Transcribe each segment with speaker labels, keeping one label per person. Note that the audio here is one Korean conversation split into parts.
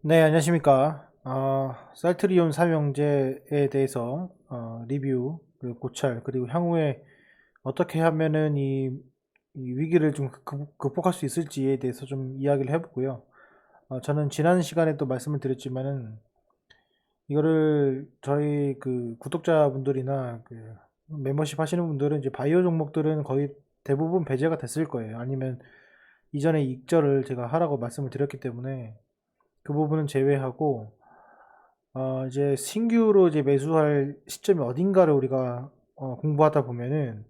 Speaker 1: 네, 안녕하십니까. 셀트리온 삼형제에 대해서 리뷰, 그리고 고찰, 그리고 향후에 어떻게 하면은 이 위기를 좀 극복할 수 있을지에 대해서 좀 이야기를 해보고요. 저는 지난 시간에도 말씀을 드렸지만은 이거를 저희 그 구독자분들이나 그 멤버십 하시는 분들은 이제 바이오 종목들은 거의 대부분 배제가 됐을 거예요. 아니면 이전에 익절을 제가 하라고 말씀을 드렸기 때문에 그 부분은 제외하고 이제 신규로 이제 매수할 시점이 어딘가를 우리가 공부하다 보면은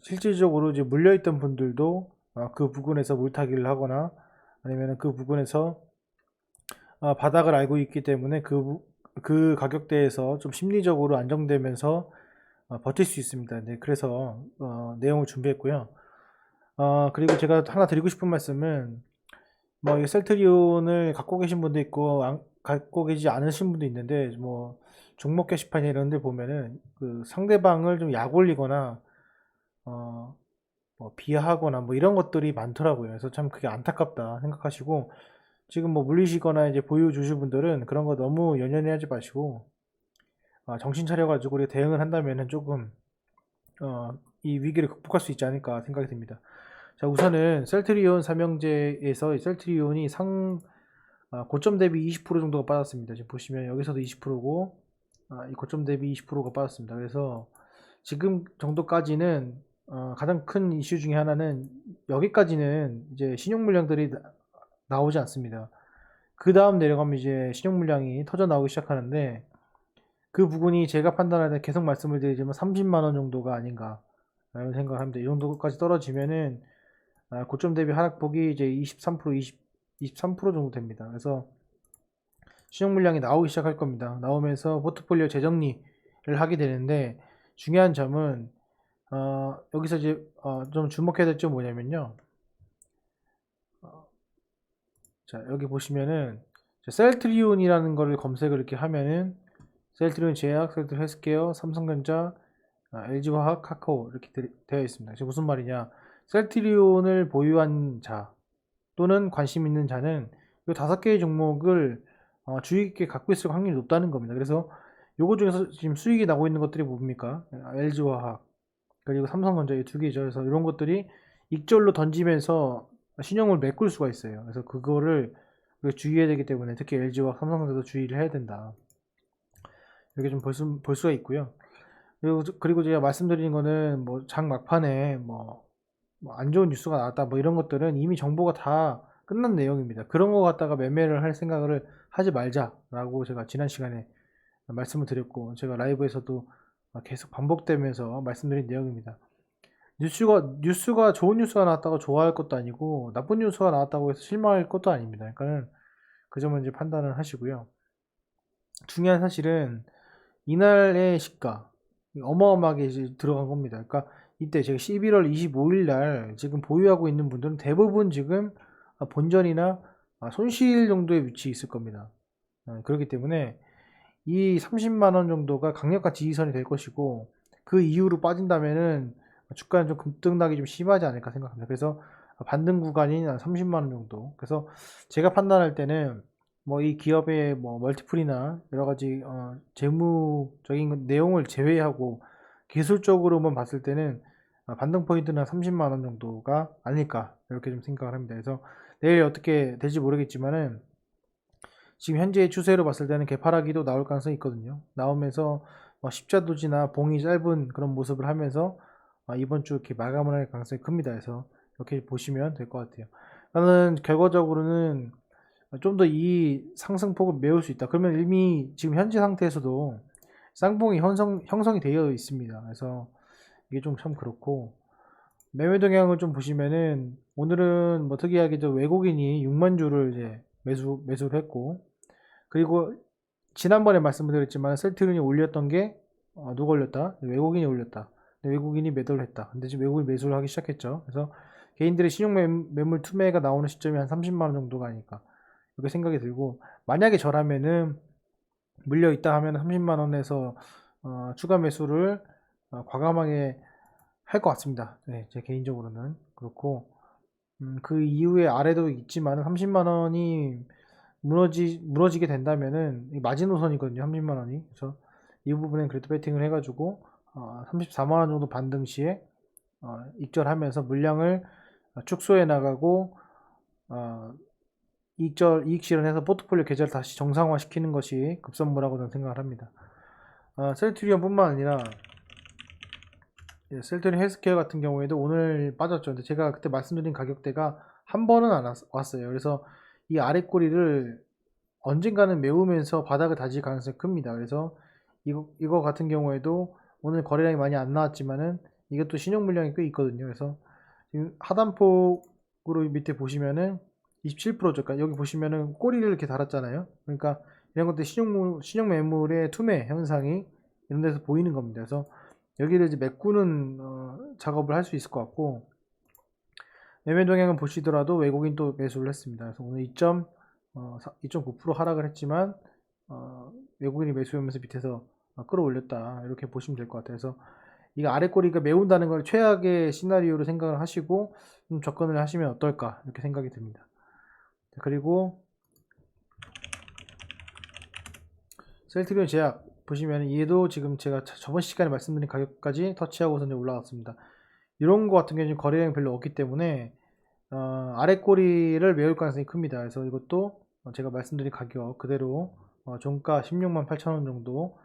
Speaker 1: 실질적으로 이제 물려있던 분들도 그 부근에서 물타기를 하거나 아니면 그 부근에서 바닥을 알고 있기 때문에 그 가격대에서 좀 심리적으로 안정되면서 버틸 수 있습니다. 네, 그래서 내용을 준비했고요. 그리고 제가 하나 드리고 싶은 말씀은 뭐 이 셀트리온을 갖고 계신 분도 있고 갖고 계시지 않으신 분도 있는데 뭐 종목 게시판 이런 데 보면은 그 상대방을 좀 약 올리거나 어 뭐 비하하거나 뭐 이런 것들이 많더라고요. 그래서 참 그게 안타깝다 생각하시고 지금 뭐 물리시거나 이제 보유 주주분들은 그런 거 너무 연연해 하지 마시고 정신 차려 가지고 우리가 대응을 한다면은 조금 이 위기를 극복할 수 있지 않을까 생각이 듭니다. 자, 우선은 셀트리온 삼형제에서 이 셀트리온이 고점 대비 20% 정도가 빠졌습니다. 지금 보시면 여기서도 20%고 이 고점 대비 20%가 빠졌습니다. 그래서 지금 정도까지는 가장 큰 이슈 중에 하나는 여기까지는 이제 신용 물량들이 나오지 않습니다. 그 다음 내려가면 이제 신용 물량이 터져 나오기 시작하는데 그 부분이 제가 판단할 때 계속 말씀을 드리지만 30만 원 정도가 아닌가 라는 생각을 합니다. 이 정도까지 떨어지면은 고점 대비 하락폭이 이제 23%, 23% 정도 됩니다. 그래서 신용 물량이 나오기 시작할 겁니다. 나오면서 포트폴리오 재정리를 하게 되는데 중요한 점은 여기서 이제 좀 주목해야 될 점 뭐냐면요. 자, 여기 보시면은 셀트리온이라는 거를 검색을 이렇게 하면은 셀트리온 제약, 셀트리온 헬스케어, 삼성전자, LG화학, 카카오 이렇게 되어 있습니다. 지금 무슨 말이냐? 셀트리온을 보유한 자 또는 관심 있는 자는 이 다섯 개의 종목을 주의 깊게 갖고 있을 확률이 높다는 겁니다. 그래서 요거 중에서 지금 수익이 나고 있는 것들이 뭡니까? LG화학 그리고 삼성전자 이 두 개죠. 그래서 이런 것들이 익절로 던지면서 신용을 메꿀 수가 있어요. 그래서 그거를 우리가 주의해야 되기 때문에 특히 LG와 삼성전자도 주의를 해야 된다. 이렇게 좀 볼 수가 있고요. 그리고 제가 말씀드리는 거는 뭐 장 막판에 뭐 안 좋은 뉴스가 나왔다 뭐 이런 것들은 이미 정보가 다 끝난 내용입니다. 그런 거 갖다가 매매를 할 생각을 하지 말자라고 제가 지난 시간에 말씀을 드렸고 제가 라이브에서도 계속 반복되면서 말씀드린 내용입니다. 뉴스가 좋은 뉴스가 나왔다고 좋아할 것도 아니고 나쁜 뉴스가 나왔다고 해서 실망할 것도 아닙니다. 그러니까는 그 점은 이제 판단을 하시고요. 중요한 사실은 이날의 시가 어마어마하게 이제 들어간 겁니다. 그러니까 이때 제가 11월 25일 날 지금 보유하고 있는 분들은 대부분 지금 본전이나 손실 정도의 위치에 있을 겁니다. 그렇기 때문에 이 30만 원 정도가 강력한 지지선이 될 것이고 그 이후로 빠진다면은 주가는 좀 급등락이 좀 심하지 않을까 생각합니다. 그래서 반등 구간인 한 30만 원 정도. 그래서 제가 판단할 때는 뭐 이 기업의 뭐 멀티플이나 여러 가지 재무적인 내용을 제외하고 기술적으로만 봤을 때는 반등 포인트는 한 30만 원 정도가 아닐까 이렇게 좀 생각을 합니다. 그래서 내일 어떻게 될지 모르겠지만은 지금 현재의 추세로 봤을 때는 개파라기도 나올 가능성이 있거든요. 나오면서 십자도지나 봉이 짧은 그런 모습을 하면서 이번 주 이렇게 마감을 할 가능성이 큽니다. 그래서 이렇게 보시면 될 것 같아요. 나는 결과적으로는 좀 더 이 상승폭을 메울 수 있다. 그러면 이미 지금 현재 상태에서도 쌍봉이 형성이 되어 있습니다. 그래서 이게 좀 참 그렇고 매매 동향을 좀 보시면은 오늘은 뭐 특이하게도 외국인이 6만 주를 이제 매수를 했고 그리고 지난번에 말씀을 드렸지만 셀트리온이 올렸던 게 누가 올렸다? 외국인이 올렸다. 외국인이 매도를 했다. 근데 지금 외국인이 매수를 하기 시작했죠. 그래서 개인들의 신용 매물 투매가 나오는 시점이 한 30만 원 정도가 아닐까 이렇게 생각이 들고 만약에 저라면은 물려 있다 하면 30만 원에서 추가 매수를 과감하게 할 것 같습니다. 네, 제 개인적으로는 그렇고 그 이후에 아래도 있지만 30만 원이 무너지게 된다면은 마지노선이거든요. 30만 원이. 그래서 이 부분엔 그래도 베팅을 해가지고 34만 원 정도 반등 시에 익절하면서 물량을 축소해 나가고 이익 실현해서 포트폴리오 계좌를 다시 정상화 시키는 것이 급선무라고 저는 생각을 합니다. 셀트리온 뿐만 아니라 셀트리온 헬스케어 같은 경우에도 오늘 빠졌죠. 근데 제가 그때 말씀드린 가격대가 한 번은 안 왔어요. 그래서 이 아래 꼬리를 언젠가는 메우면서 바닥을 다질 가능성이 큽니다. 그래서 이거 같은 경우에도 오늘 거래량이 많이 안 나왔지만은 이것도 신용 물량이 꽤 있거든요. 그래서 지금 하단폭으로 밑에 보시면은 27%죠. 그러니까 여기 보시면은 꼬리를 이렇게 달았잖아요. 그러니까 이런 것들 신용 매물의 투매 현상이 이런 데서 보이는 겁니다. 그래서 여기를 이제 메꾸는 작업을 할 수 있을 것 같고, 매매 동향을 보시더라도 외국인 또 매수를 했습니다. 그래서 오늘 2.9% 하락을 했지만 외국인이 매수하면서 밑에서 끌어올렸다, 이렇게 보시면 될 것 같아요. 그래서 이거 아래 꼬리가 메운다는 걸 최악의 시나리오로 생각을 하시고 좀 접근을 하시면 어떨까, 이렇게 생각이 듭니다. 그리고 셀트리온 제약 보시면 얘도 지금 제가 저번 시간에 말씀드린 가격까지 터치하고서 이제 올라왔습니다. 이런 거 같은 경우는 거래량이 별로 없기 때문에 아래 꼬리를 메울 가능성이 큽니다. 그래서 이것도 제가 말씀드린 가격 그대로 종가 16만 8천원 정도,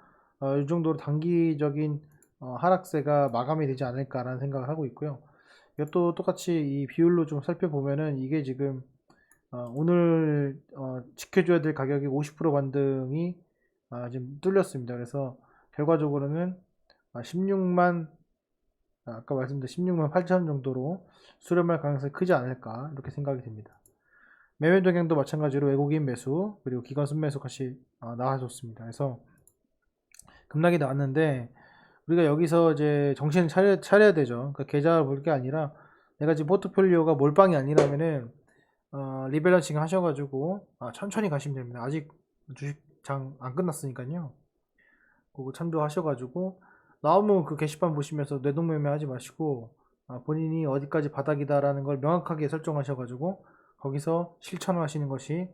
Speaker 1: 이 정도로 단기적인 하락세가 마감이 되지 않을까라는 생각을 하고 있고요. 이것도 똑같이 이 비율로 좀 살펴보면은 이게 지금 오늘 지켜줘야 될 가격이 50% 반등이 지금 뚫렸습니다. 그래서 결과적으로는 16만 아까 말씀드린 16만 8천 정도로 수렴할 가능성이 크지 않을까, 이렇게 생각이 됩니다. 매매 동향도 마찬가지로 외국인 매수 그리고 기관 순매수 같이 나와줬습니다. 그래서 급락이 나왔는데 우리가 여기서 이제 정신을 차려야 되죠. 그러니까 계좌를 볼 게 아니라 내가 지금 포트폴리오가 몰빵이 아니라면은 리밸런싱 하셔가지고 천천히 가시면 됩니다. 아직 주식장 안 끝났으니까요. 그거 참조하셔가지고 너무 그 게시판 보시면서 뇌동매매 하지 마시고 본인이 어디까지 바닥이다라는 걸 명확하게 설정하셔가지고 거기서 실천을 하시는 것이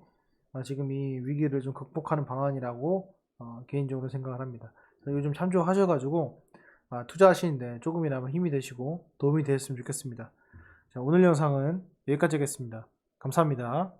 Speaker 1: 지금 이 위기를 좀 극복하는 방안이라고 개인적으로 생각을 합니다. 요즘 참조하셔가지고 투자하시는데 조금이나마 힘이 되시고 도움이 되셨으면 좋겠습니다. 자, 오늘 영상은 여기까지 하겠습니다. 감사합니다.